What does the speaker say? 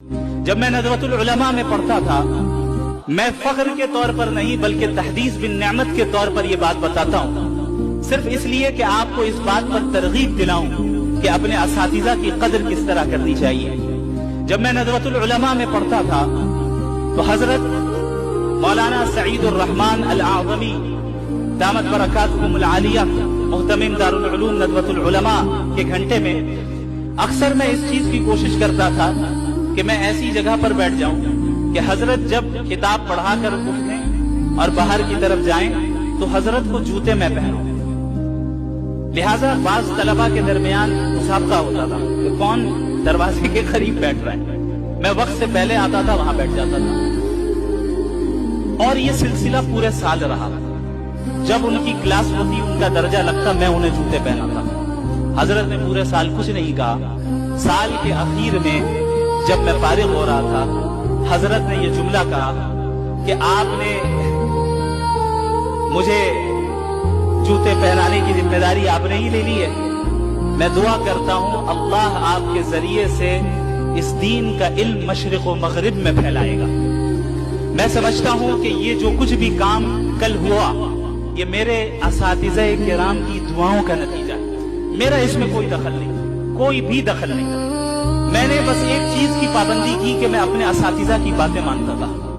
جب میں ندوۃ العلماء میں پڑھتا تھا، میں فخر کے طور پر نہیں بلکہ تحدیث بن نعمت کے طور پر یہ بات بتاتا ہوں، صرف اس لیے کہ آپ کو اس بات پر ترغیب دلاؤں کہ اپنے اساتذہ کی قدر کس طرح کرنی چاہیے۔ جب میں ندوۃ العلماء میں پڑھتا تھا تو حضرت مولانا سعید الرحمن الاعظمی دامت برکاتہم العالیہ محتمم دارالعلوم ندوۃ العلماء کے گھنٹے میں اکثر میں اس چیز کی کوشش کرتا تھا کہ میں ایسی جگہ پر بیٹھ جاؤں کہ حضرت جب کتاب پڑھا کر اٹھیں اور باہر کی طرف جائیں تو حضرت کو جوتے میں پہنوں۔ لہٰذا بعض طلبہ کے درمیان مسابقہ ہوتا تھا کہ کون دروازے کے قریب بیٹھ رہا ہے۔ میں وقت سے پہلے آتا تھا، وہاں بیٹھ جاتا تھا، اور یہ سلسلہ پورے سال رہا۔ جب ان کی کلاس ہوتی، ان کا درجہ لگتا، میں انہیں جوتے پہناتا تھا۔ حضرت نے پورے سال کچھ نہیں کہا۔ سال کے اخیر میں جب میں فارغ ہو رہا تھا، حضرت نے یہ جملہ کہا کہ آپ نے مجھے جوتے پہنانے کی ذمہ داری آپ نے ہی لے لی ہے۔ میں دعا کرتا ہوں اللہ آپ کے ذریعے سے اس دین کا علم مشرق و مغرب میں پھیلائے گا۔ میں سمجھتا ہوں کہ یہ جو کچھ بھی کام کل ہوا، یہ میرے اساتذہ کرام کی دعاؤں کا نتیجہ ہے۔ میرا اس میں کوئی دخل نہیں، کوئی بھی دخل نہیں۔ میں نے بس ایک چیز کی پابندی کی کہ میں اپنے اساتذہ کی باتیں مانتا تھا۔